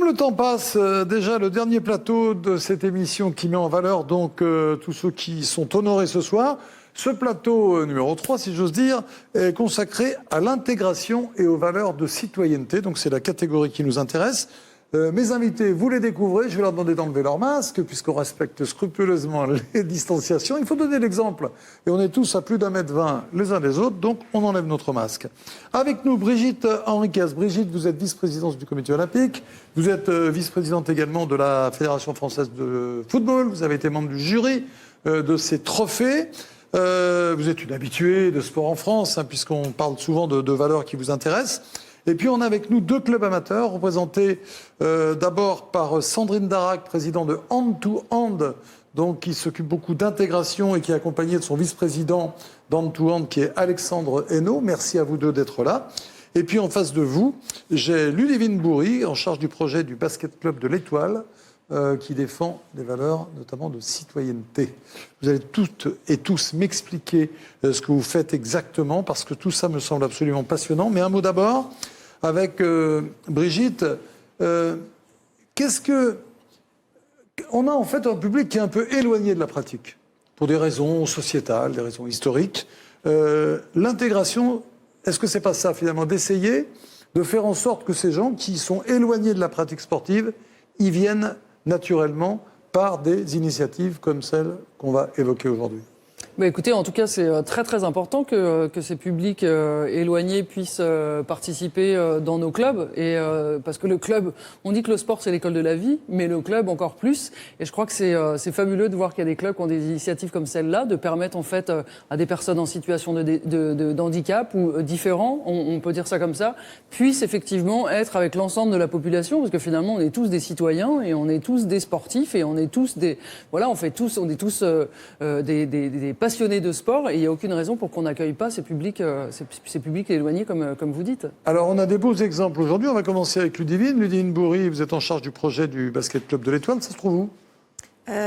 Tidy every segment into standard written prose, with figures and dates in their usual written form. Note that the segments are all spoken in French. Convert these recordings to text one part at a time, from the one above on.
Comme le temps passe, déjà le dernier plateau de cette émission qui met en valeur donc tous ceux qui sont honorés ce soir. Ce plateau numéro 3, si j'ose dire, est consacré à l'intégration et aux valeurs de citoyenneté. Donc c'est la catégorie qui nous intéresse. Mes invités, vous les découvrez. Je vais leur demander d'enlever leur masque, puisqu'on respecte scrupuleusement les distanciations. Il faut donner l'exemple. Et on est tous à plus d'1,20 m les uns des autres, donc on enlève notre masque. Avec nous, Brigitte Henriquez. Brigitte, vous êtes vice-présidente du comité olympique. Vous êtes vice-présidente également de la Fédération française de football. Vous avez été membre du jury de ces trophées. Vous êtes une habituée de sport en France, hein, puisqu'on parle souvent de valeurs qui vous intéressent. Et puis on a avec nous deux clubs amateurs, représentés d'abord par Sandrine Darac, président de Hand to Hand, donc qui s'occupe beaucoup d'intégration et qui est accompagné de son vice-président d'Hand to Hand, qui est Alexandre Hainaut. Merci à vous deux d'être là. Et puis en face de vous, j'ai Ludivine Bourri, en charge du projet du basket club de l'Étoile, qui défend des valeurs notamment de citoyenneté. Vous allez toutes et tous m'expliquer ce que vous faites exactement, parce que tout ça me semble absolument passionnant. Mais un mot d'abord, avec Brigitte, qu'est-ce que... On a en fait un public qui est un peu éloigné de la pratique, pour des raisons sociétales, des raisons historiques. L'intégration, est-ce que c'est pas ça finalement, d'essayer de faire en sorte que ces gens qui sont éloignés de la pratique sportive, y viennent naturellement par des initiatives comme celles qu'on va évoquer aujourd'hui? Bah écoutez, en tout cas, c'est très très important que ces publics éloignés puissent participer dans nos clubs. Et parce que le club, on dit que le sport c'est l'école de la vie, mais le club encore plus. Et je crois que c'est fabuleux de voir qu'il y a des clubs qui ont des initiatives comme celle-là, de permettre en fait à des personnes en situation de handicap ou différents, on peut dire ça comme ça, puissent effectivement être avec l'ensemble de la population, parce que finalement on est tous des citoyens et on est tous des sportifs et on est tous des, voilà, on est tous des passionnés de sport, et il n'y a aucune raison pour qu'on n'accueille pas ces publics éloignés comme vous dites. Alors on a des beaux exemples aujourd'hui. On va commencer avec Ludivine. Ludivine Bourri, vous êtes en charge du projet du basket club de l'Étoile. Ça se trouve où?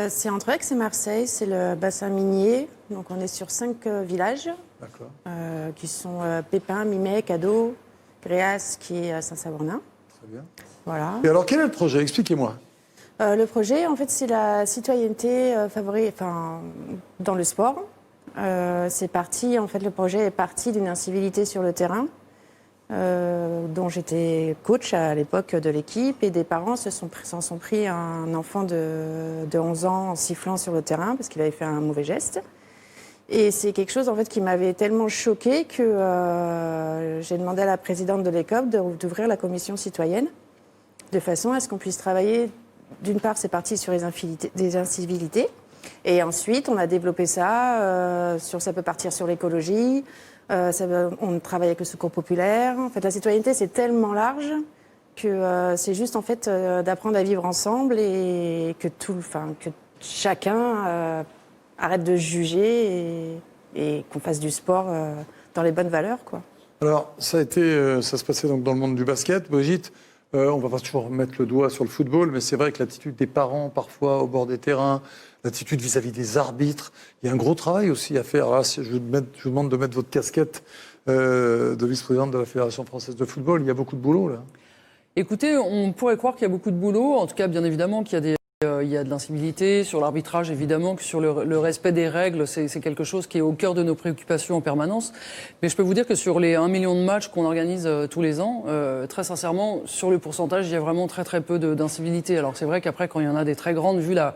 C'est entre Aix et Marseille, c'est le bassin minier. Donc on est sur 5 villages qui sont Pépin, Mimet, Cadeau, Gréas, qui est à Saint-Savornin. Très bien. Voilà. Et alors quel est le projet? Expliquez-moi. Le projet, en fait, c'est la citoyenneté dans le sport. C'est parti, en fait, le projet est parti d'une incivilité sur le terrain, dont j'étais coach à l'époque de l'équipe, et des parents s'en sont pris un enfant de 11 ans en sifflant sur le terrain parce qu'il avait fait un mauvais geste. Et c'est quelque chose, en fait, qui m'avait tellement choquée que j'ai demandé à la présidente de l'école d'ouvrir la commission citoyenne, de façon à ce qu'on puisse travailler. D'une part, c'est parti sur des incivilités. Et ensuite, on a développé ça. Ça peut partir sur l'écologie. On travaille avec le secours populaire. En fait, la citoyenneté, c'est tellement large que c'est juste en fait d'apprendre à vivre ensemble et que chacun arrête de juger et qu'on fasse du sport dans les bonnes valeurs, quoi. Alors, ça se passait donc dans le monde du basket, Brigitte. On ne va pas toujours mettre le doigt sur le football, mais c'est vrai que l'attitude des parents, parfois, au bord des terrains, l'attitude vis-à-vis des arbitres, il y a un gros travail aussi à faire. Alors là, je vous demande de mettre votre casquette de vice-présidente de la Fédération française de football. Il y a beaucoup de boulot, là. Écoutez, on pourrait croire qu'il y a beaucoup de boulot. En tout cas, bien évidemment, il y a de l'incivilité sur l'arbitrage, évidemment, que sur le respect des règles, c'est quelque chose qui est au cœur de nos préoccupations en permanence. Mais je peux vous dire que sur les 1 million de matchs qu'on organise tous les ans, très sincèrement, sur le pourcentage, il y a vraiment très très peu d'incivilité. Alors c'est vrai qu'après, quand il y en a des très grandes, vu la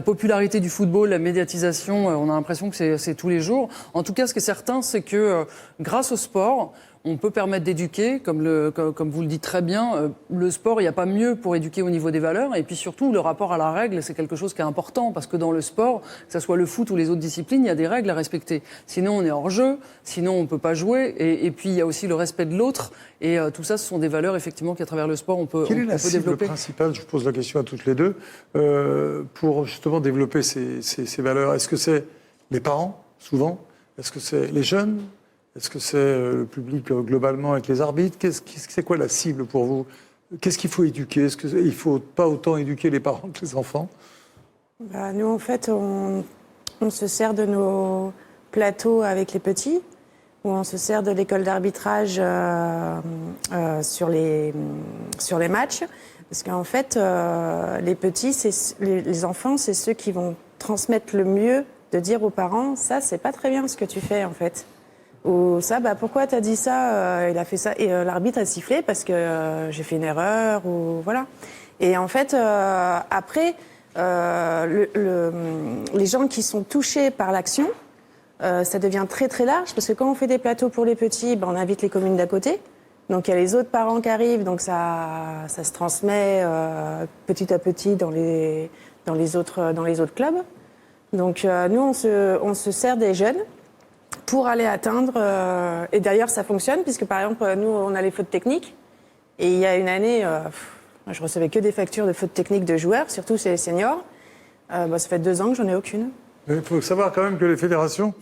popularité du football, la médiatisation, on a l'impression que c'est tous les jours. En tout cas, ce qui est certain, c'est que grâce au sport, on peut permettre d'éduquer, comme vous le dites très bien, le sport, il n'y a pas mieux pour éduquer au niveau des valeurs. Et puis surtout, le rapport à la règle, c'est quelque chose qui est important, parce que dans le sport, que ce soit le foot ou les autres disciplines, il y a des règles à respecter. Sinon, on est hors jeu, sinon on ne peut pas jouer. Et puis, il y a aussi le respect de l'autre. Et tout ça, ce sont des valeurs, effectivement, qu'à travers le sport, on peut développer. Quelle est la cible principale, je vous pose la question à toutes les deux, pour justement développer ces valeurs? Est-ce que c'est les parents, souvent? Est-ce que c'est les jeunes? Est-ce que c'est le public globalement avec les arbitres? C'est quoi la cible pour vous? Qu'est-ce qu'il faut éduquer? Est-ce qu'il ne faut pas autant éduquer les parents que les enfants? Nous, en fait, on se sert de nos plateaux avec les petits où on se sert de l'école d'arbitrage sur les matchs. Parce qu'en fait, les petits, les enfants, c'est ceux qui vont transmettre le mieux de dire aux parents, ça, c'est pas très bien ce que tu fais, en fait. Ou ça, pourquoi t'as dit ça, il a fait ça. Et l'arbitre a sifflé parce que j'ai fait une erreur, ou voilà. Et en fait, après, les gens qui sont touchés par l'action, ça devient très très large, parce que quand on fait des plateaux pour les petits, on invite les communes d'à côté. Donc il y a les autres parents qui arrivent, donc ça se transmet petit à petit dans les autres clubs. Donc nous, on se sert des jeunes pour aller atteindre... et d'ailleurs, ça fonctionne, puisque par exemple, nous, on a les fautes techniques. Et il y a une année, je recevais que des factures de fautes techniques de joueurs, surtout chez les seniors. Ça fait 2 ans que j'en ai aucune. Il faut savoir quand même que les fédérations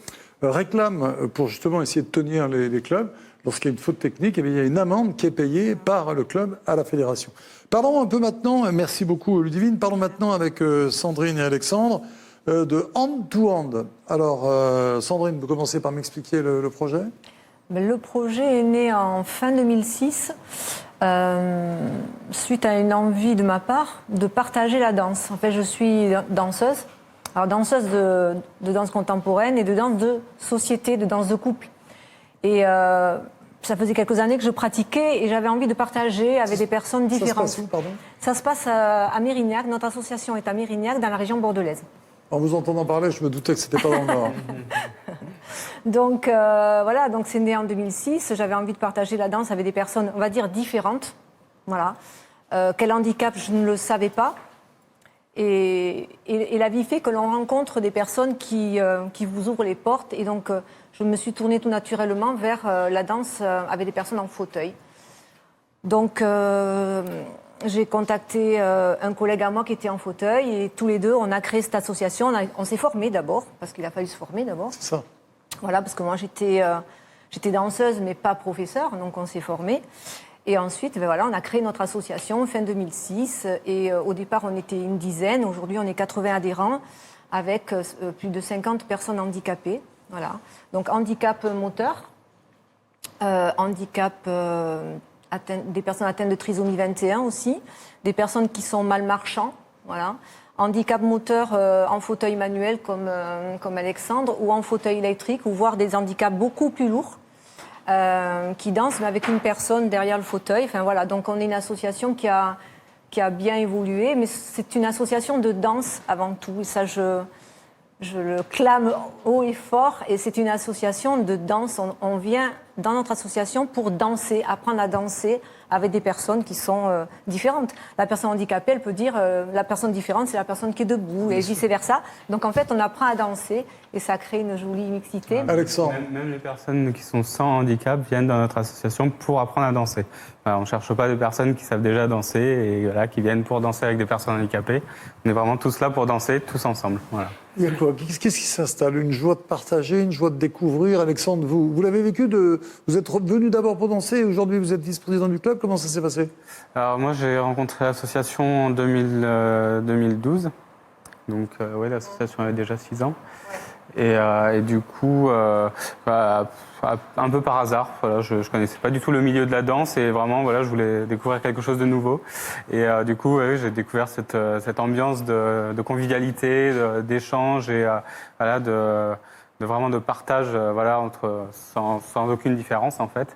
réclament, pour justement essayer de tenir les clubs, lorsqu'il y a une faute technique, il y a une amende qui est payée par le club à la fédération. Parlons un peu maintenant, merci beaucoup Ludivine, parlons maintenant avec Sandrine et Alexandre de Hand to Hand. Alors Sandrine, vous commencez par m'expliquer le projet. Le projet est né en fin 2006, suite à une envie de ma part de partager la danse. En fait, je suis danseuse. Alors, danseuse de danse contemporaine et de danse de société, de danse de couple. Et ça faisait quelques années que je pratiquais et j'avais envie de partager avec des personnes différentes. Ça se passe où, pardon ? Ça se passe à Mérignac. Notre association est à Mérignac, dans la région bordelaise. En vous entendant parler, je me doutais que c'était pas dans le Nord. Donc voilà, donc c'est né en 2006. J'avais envie de partager la danse avec des personnes, on va dire, différentes. Voilà. Quel handicap, je ne le savais pas. Et la vie fait que l'on rencontre des personnes qui vous ouvrent les portes. Et donc, je me suis tournée tout naturellement vers la danse avec des personnes en fauteuil. Donc, j'ai contacté un collègue à moi qui était en fauteuil. Et tous les deux, on a créé cette association. On s'est formés d'abord, parce qu'il a fallu se former d'abord. C'est ça. Voilà, parce que moi, j'étais danseuse, mais pas professeure. Donc, on s'est formés. Et ensuite, voilà, on a créé notre association fin 2006. Et au départ, on était une dizaine. Aujourd'hui, on est 80 adhérents avec plus de 50 personnes handicapées. Voilà. Donc, handicap moteur, handicap des personnes atteintes de trisomie 21 aussi, des personnes qui sont malmarchants. Voilà. Handicap moteur en fauteuil manuel comme Alexandre, ou en fauteuil électrique, ou voire des handicaps beaucoup plus lourds. Qui dansent, mais avec une personne derrière le fauteuil. Enfin, voilà. Donc on est une association qui a bien évolué, mais c'est une association de danse avant tout. Et ça, je le clame haut et fort. Et c'est une association de danse. On vient dans notre association pour danser, apprendre à danser avec des personnes qui sont différentes. La personne handicapée, elle peut dire la personne différente, c'est la personne qui est debout, et vice-versa. Donc en fait, on apprend à danser et ça crée une jolie mixité. Alexandre. Même les personnes qui sont sans handicap viennent dans notre association pour apprendre à danser. Enfin, on ne cherche pas des personnes qui savent déjà danser et voilà, qui viennent pour danser avec des personnes handicapées. On est vraiment tous là pour danser, tous ensemble. Voilà. Il y a quoi ? Qu'est-ce qui s'installe ? Une joie de partager, une joie de découvrir. Alexandre, vous l'avez vécu vous êtes venu d'abord pour danser et aujourd'hui vous êtes vice-président du club. Comment ça s'est passé ? Alors moi j'ai rencontré l'association en 2012. Donc oui, l'association avait déjà 6 ans. Et du coup, un peu par hasard, voilà, je ne connaissais pas du tout le milieu de la danse et vraiment voilà, je voulais découvrir quelque chose de nouveau. Et du coup, j'ai découvert cette ambiance de convivialité, d'échange et voilà, vraiment de partage voilà, sans aucune différence en fait.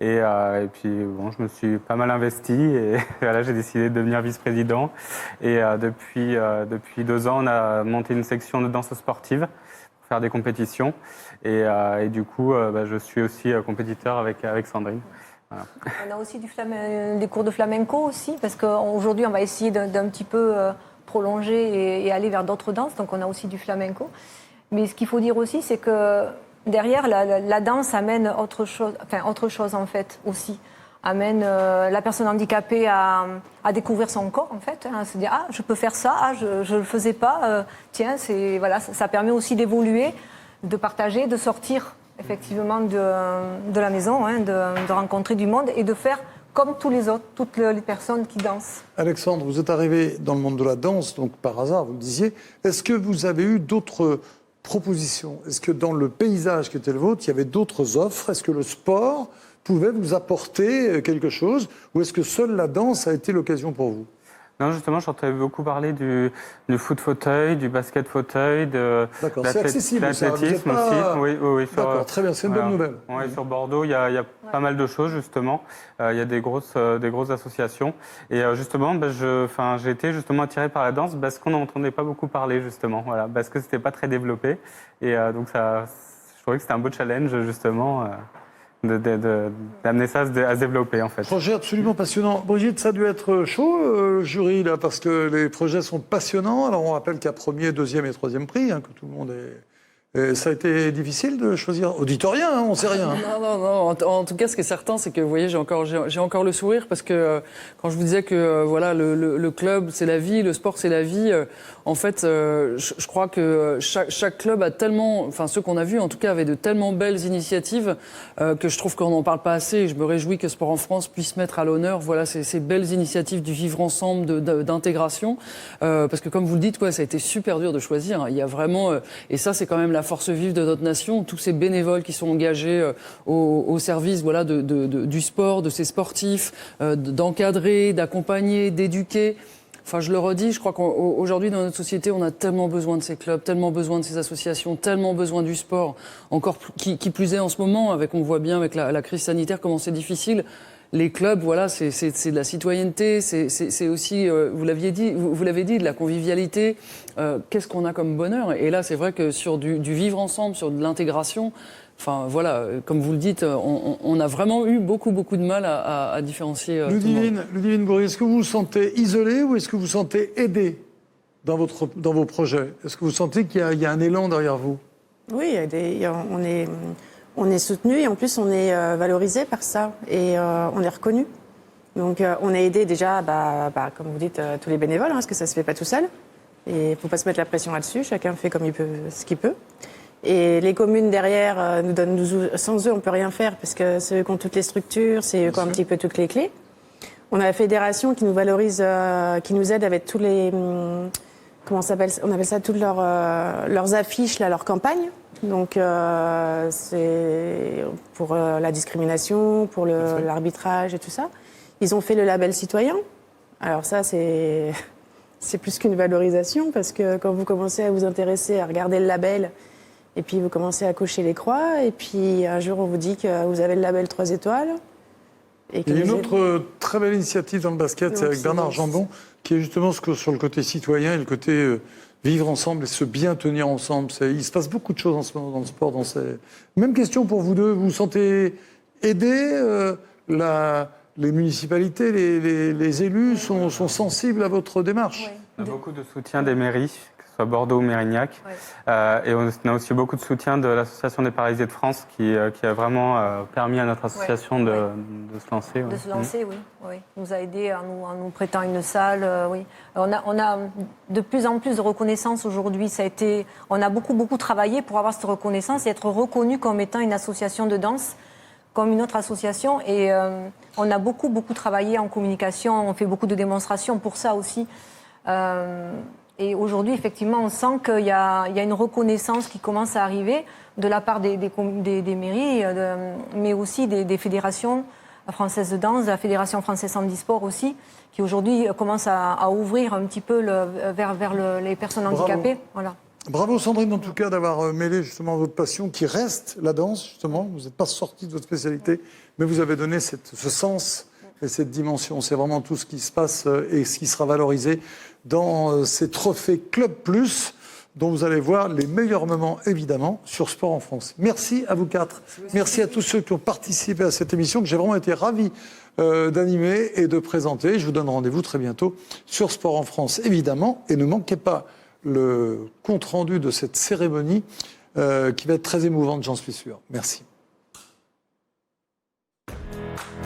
Et puis bon, je me suis pas mal investi et voilà, j'ai décidé de devenir vice-président. Et depuis 2 ans, on a monté une section de danse sportive pour faire des compétitions. Et du coup, je suis aussi compétiteur avec Sandrine. Voilà. On a aussi des cours de flamenco aussi, parce qu'aujourd'hui, on va essayer d'un petit peu prolonger et aller vers d'autres danses. Donc on a aussi du flamenco. Mais ce qu'il faut dire aussi, c'est que derrière, la danse amène autre chose en fait aussi. Amène la personne handicapée à découvrir son corps en fait, à se dire ah je peux faire ça, ah je le faisais pas, tiens voilà, ça permet aussi d'évoluer, de partager, de sortir effectivement de la maison, de rencontrer du monde et de faire comme tous les autres, toutes les personnes qui dansent. Alexandre, vous êtes arrivé dans le monde de la danse, donc par hasard, vous le disiez. Est-ce que vous avez eu d'autres proposition? Est-ce que dans le paysage qui était le vôtre, il y avait d'autres offres? Est-ce que le sport pouvait vous apporter quelque chose? Ou est-ce que seule la danse a été l'occasion pour vous? Non, justement, j'entendais beaucoup parler du foot fauteuil, du basket fauteuil, de D'accord, c'est accessible, ça. Vous êtes l'athlétisme pas- aussi. Oui. D'accord, très bien, c'est une bonne nouvelle. Ouais, sur Bordeaux, il y a pas mal de choses, justement. Il y a des grosses associations. Et justement, j'ai été justement attiré par la danse parce qu'on n'entendait pas beaucoup parler, justement. Voilà, parce que c'était pas très développé. Et donc, je trouvais que c'était un beau challenge, justement. D'amener ça à se développer, en fait. Projet absolument passionnant. Brigitte, ça a dû être chaud, le jury, là, parce que les projets sont passionnants. Alors, on rappelle qu'il y a premier, deuxième et troisième prix, que tout le monde est... Et ça a été difficile de choisir auditorien, on ne sait rien. Non. En tout cas, ce qui est certain, c'est que, vous voyez, j'ai encore le sourire parce que quand je vous disais que voilà, le club, c'est la vie, le sport, c'est la vie. En fait, je crois que chaque club a tellement, enfin ceux qu'on a vus, en tout cas, avaient de tellement belles initiatives que je trouve qu'on n'en parle pas assez. Et je me réjouis que Sport en France puisse mettre à l'honneur, voilà, ces belles initiatives du vivre ensemble, d'intégration, parce que comme vous le dites, ça a été super dur de choisir. Il y a vraiment, et ça, c'est quand même la force vive de notre nation, tous ces bénévoles qui sont engagés au service voilà, du sport, de ces sportifs, d'encadrer, d'accompagner, d'éduquer. Enfin, je le redis, je crois qu'aujourd'hui, dans notre société, on a tellement besoin de ces clubs, tellement besoin de ces associations, tellement besoin du sport. Encore qui plus est en ce moment, on voit bien avec la crise sanitaire comment c'est difficile. Les clubs, voilà, c'est de la citoyenneté, c'est aussi, vous l'avez dit, de la convivialité. Qu'est-ce qu'on a comme bonheur? Et là, c'est vrai que sur du vivre ensemble, sur de l'intégration, enfin voilà, comme vous le dites, on a vraiment eu beaucoup de mal à différencier. Ludivine Goury, est-ce que vous vous sentez isolé ou est-ce que vous vous sentez aidé dans vos projets? Est-ce que vous sentez qu'il y a un élan derrière vous? Oui, on est soutenu et en plus on est valorisé par ça et on est reconnu. Donc on a aidé déjà, comme vous dites, tous les bénévoles, parce que ça se fait pas tout seul. Et il ne faut pas se mettre la pression là-dessus, chacun fait comme il peut, ce qu'il peut. Et les communes derrière nous donnent, sans eux on peut rien faire parce que c'est eux qui ont toutes les structures, c'est eux qui ont un petit peu toutes les clés. On a la fédération qui nous valorise, qui nous aide avec tous les, on appelle ça toutes leurs affiches, leurs campagnes. Donc c'est pour la discrimination, pour l'arbitrage et tout ça. Ils ont fait le label citoyen. Alors ça c'est plus qu'une valorisation parce que quand vous commencez à vous intéresser, à regarder le label, et puis vous commencez à cocher les croix, et puis un jour on vous dit que vous avez le label 3 étoiles. Il y a une autre très belle initiative dans le basket, c'est avec Bernard Jambon, qui est justement sur le côté citoyen et le côté vivre ensemble et se bien tenir ensemble. Il se passe beaucoup de choses en ce moment dans le sport. Même question pour vous deux, vous vous sentez aidé? Les municipalités, les élus sont sensibles à votre démarche? Oui. On a beaucoup de soutien des mairies, que ce soit Bordeaux ou Mérignac. Ouais. Et on a aussi beaucoup de soutien de l'Association des paralysés de France qui a vraiment permis à notre association de se lancer. De se lancer, oui. Il nous a aidés en nous prêtant une salle. Oui. On a de plus en plus de reconnaissance aujourd'hui. On a beaucoup travaillé pour avoir cette reconnaissance et être reconnu comme étant une association de danse, comme une autre association. Et on a beaucoup travaillé en communication. On fait beaucoup de démonstrations pour ça aussi. Et aujourd'hui, effectivement, on sent qu'il y a une reconnaissance qui commence à arriver de la part des mairies, mais aussi des fédérations françaises de danse, de la Fédération française handisport aussi, qui aujourd'hui commence à ouvrir un petit peu vers les personnes handicapées. Voilà. Bravo Sandrine, en tout cas, d'avoir mêlé justement votre passion qui reste la danse, justement. Vous n'êtes pas sortie de votre spécialité, mais vous avez donné ce sens et cette dimension. C'est vraiment tout ce qui se passe et ce qui sera valorisé dans ces trophées Club Plus, dont vous allez voir les meilleurs moments, évidemment, sur Sport en France. Merci à vous quatre. Merci à tous ceux qui ont participé à cette émission, que j'ai vraiment été ravi d'animer et de présenter. Je vous donne rendez-vous très bientôt sur Sport en France, évidemment. Et ne manquez pas le compte-rendu de cette cérémonie qui va être très émouvante, j'en suis sûr. Merci.